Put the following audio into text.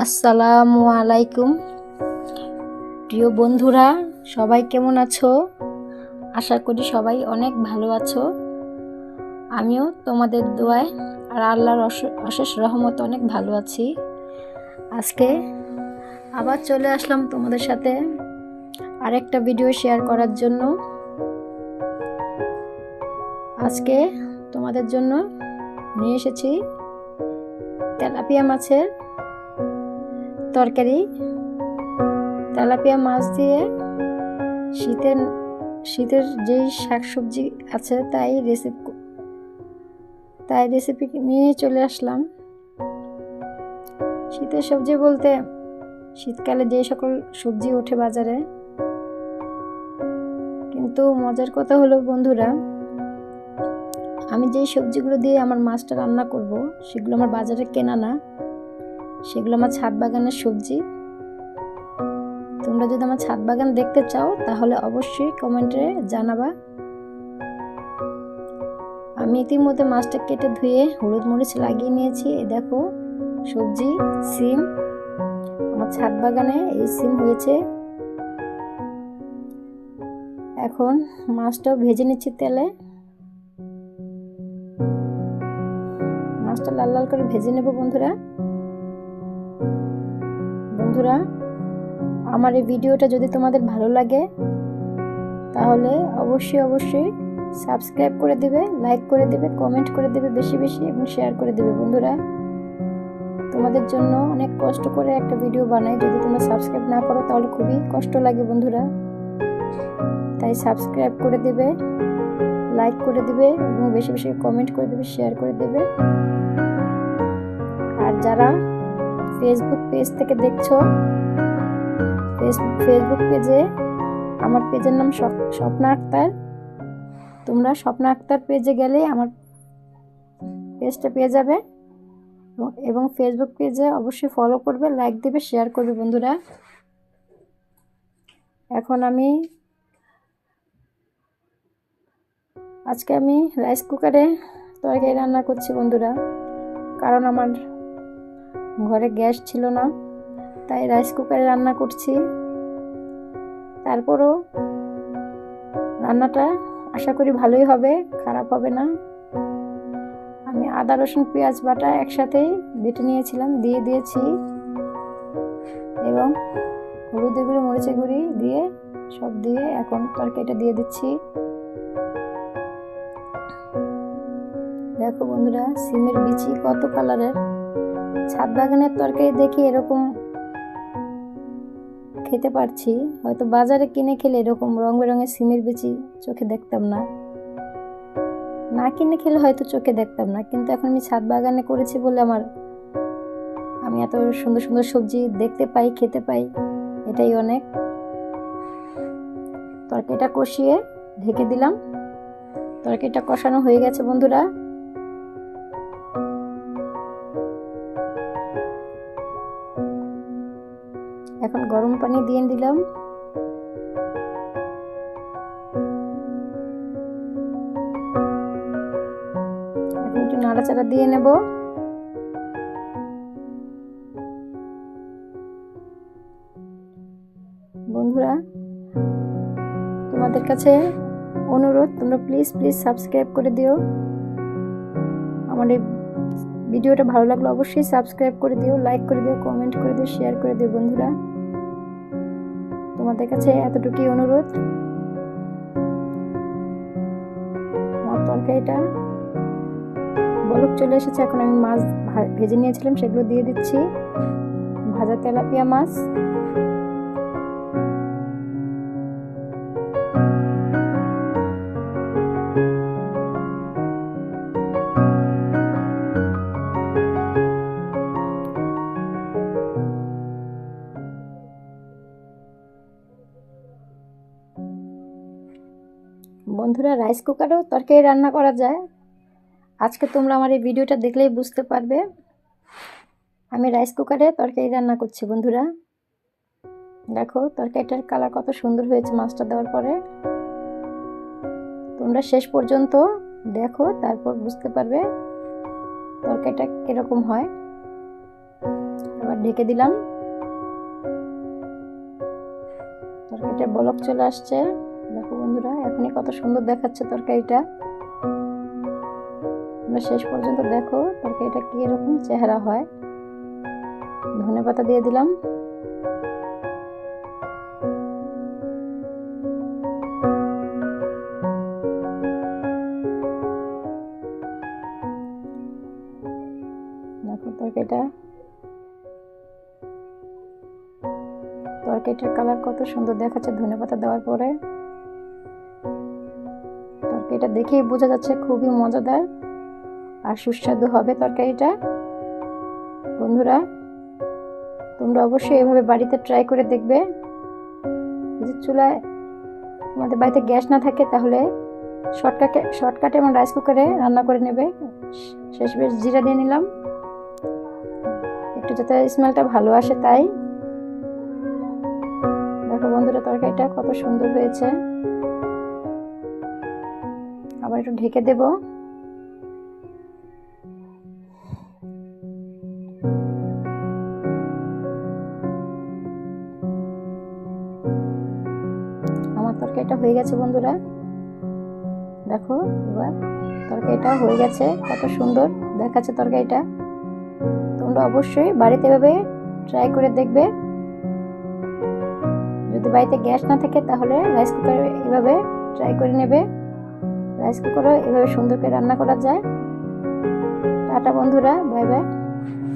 আসসালামু আলাইকুম প্রিয় বন্ধুরা, সবাই কেমন আছো? আশা করি সবাই অনেক ভালো আছো। আমিও তোমাদের দোয়ায় আর আল্লাহর অশেষ রহমতে অনেক ভালো আছি। আজকে আবার চলে আসলাম তোমাদের সাথে আরেকটা ভিডিও শেয়ার করার জন্য। আজকে তোমাদের জন্য নিয়ে এসেছি তেলাপিয়া মাছের তরকারি। তেলাপিয়া মাছ দিয়ে শীতের যেই শাকসবজি আছে তাই রেসিপি নিয়ে চলে আসলাম। শীতের সবজি বলতে শীতকালে যে সকল সবজি ওঠে বাজারে, কিন্তু মজার কথা হলো বন্ধুরা, আমি যেই সবজিগুলো দিয়ে আমার মাছটা রান্না করব সেগুলো আমার বাজারে কেনা না, সেগুলো আমার ছাদ বাগানের সবজি। তোমরা যদি আমার ছাদ বাগান দেখতে চাও তাহলে অবশ্যই কমেন্টে জানাবা। আমি ইতিমধ্যে মাছটা কেটে ধুয়ে হলুদ মরিচ লাগিয়ে নিয়েছি। এই দেখো সবজি, সিম। আমার ছাদ বাগানে এই সিম হয়েছে। এখন মাছটাও ভেজে নিচ্ছি তেলে। মাছটা লাল লাল করে ভেজে নেব বন্ধুরা। আমার এই ভিডিওটা যদি তোমাদের ভালো লাগে তাহলে অবশ্যই সাবস্ক্রাইব করে দেবে, লাইক করে দেবে, কমেন্ট করে দেবে বেশি বেশি এবং শেয়ার করে দেবে বন্ধুরা। তোমাদের জন্য অনেক কষ্ট করে একটা ভিডিও বানাই, যদি তোমরা সাবস্ক্রাইব না করো তাহলে খুবই কষ্ট লাগে বন্ধুরা। তাই সাবস্ক্রাইব করে দেবে, লাইক করে দেবে এবং বেশি বেশি কমেন্ট করে দেবে, শেয়ার করে দেবে। আর যারা ফেসবুক পেজ থেকে দেখছো, ফেসবুক পেজে আমার পেজের নাম স্বপ্না আক্তার। তোমরা স্বপ্না আক্তার পেজে গেলে আমার পেজটা পেয়ে যাবে এবং ফেসবুক পেজে অবশ্যই ফলো করবে, লাইক দেবে, শেয়ার করবে বন্ধুরা। এখন আজকে আমি রাইস কুকারে তরকারি রান্না করছি বন্ধুরা, কারণ আমার ঘরে গ্যাস ছিল না, তাই রাইস কুকারে রান্না করছি। তারপরও রান্নাটা আশা করি ভালোই হবে, খারাপ হবে না। আমি আদা রসুন পেঁয়াজ বাটা একসাথেই বেটে নিয়েছিলাম, দিয়ে দিয়েছি এবং হলুদের গুঁড়ি, মরিচের গুঁড়ি দিয়ে সব দিয়ে এখন তরকারিটা দিয়ে দিচ্ছি। দেখো বন্ধুরা, সিমের বিচি কত কালারের। ছাদ বাগানের তরকারি দেখে এরকম খেতে পারছি, হয়তো বাজারে কিনে খেলে এরকম রং বেরঙের সিমের বিচি চোখে দেখতাম না, না কিনে খেলে হয়তো চোখে দেখতাম না। কিন্তু এখন আমি ছাদ বাগানে করেছি বলে আমি এত সুন্দর সুন্দর সবজি দেখতে পাই, খেতে পাই, এটাই অনেক। তরকারিটা কষিয়ে ঢেকে দিলাম। তরকারিটা কষানো হয়ে গেছে বন্ধুরা। এখন গরম পানি দিয়ে দিলাম। এখন একটু নাড়াচাড়া দিয়ে নেব। বন্ধুরা, তোমাদের কাছে অনুরোধ, তোমরা প্লিজ সাবস্ক্রাইব করে দিও। আমার এই ভিডিওটা ভালো লাগলে অবশ্যই সাবস্ক্রাইব করে দিও, লাইক করে দিও, কমেন্ট করে দিও, শেয়ার করে দিও বন্ধুরা। তোমাদের কাছে এতটুকুই অনুরোধ। আমার তরকারিটা বলক চলে এসেছে। এখন আমি মাছ ভেজে নিয়েছিলাম সেগুলো দিয়ে দিচ্ছি। ভাজা তেলাপিয়া মাছ, বন্ধুরা রাইস কুকারেও তরকারি রান্না করা যায়। আজকে তোমরা আমার এই ভিডিওটা দেখলেই বুঝতে পারবে আমি রাইস কুকারে তরকারি রান্না করছি বন্ধুরা। দেখো তরকারিটার কালার কত সুন্দর হয়েছে মাছটা দেওয়ার পরে। তোমরা শেষ পর্যন্ত দেখো, তারপর বুঝতে পারবে তরকারিটা কিরকম হয়। এবার ঢেকে দিলাম। তরকারিটা বলক চলে আসছে, দেখো বন্ধুরা এখনই কত সুন্দর দেখাচ্ছে তরকারিটা। তোমরা শেষ পর্যন্ত দেখো তরকারিটা কি এরকম চেহারা হয়। ধনেপাতা দিয়ে দিলাম। দেখো তরকারিটার কালার কত সুন্দর দেখাচ্ছে ধনেপাতা দেওয়ার পরে। তরকারিটা দেখেই বোঝা যাচ্ছে খুবই মজাদার আর সুস্বাদু হবে তরকারিটা। বন্ধুরা তোমরা অবশ্যই এভাবে বাড়িতে ট্রাই করে দেখবে। যদি চুলায় তোমাদের বাড়িতে গ্যাস না থাকে তাহলে শর্টকাটে এবং রাইস কুকারে রান্না করে নেবে। শেষ বেশ জিরা দিয়ে নিলাম, একটু যাতে স্মেলটা ভালো আসে তাই। দেখো বন্ধুরা তরকারিটা কত সুন্দর হয়েছে। আবার একটু ঢেকে দেব। আমার তরকারিটা হয়ে গেছে বন্ধুরা, দেখো এবার তরকারিটা হয়ে গেছে, কত সুন্দর দেখাচ্ছে তরকারিটা। তোমরা অবশ্যই বাড়িতে এভাবে ট্রাই করে দেখবে। যদি বাড়িতে গ্যাস না থাকে তাহলে রাইস কুকারে এভাবে ট্রাই করে নেবে। রাইস কুকারে এভাবে সুন্দর করে রান্না করা যায়। টাটা বন্ধুরা, বাই বাই।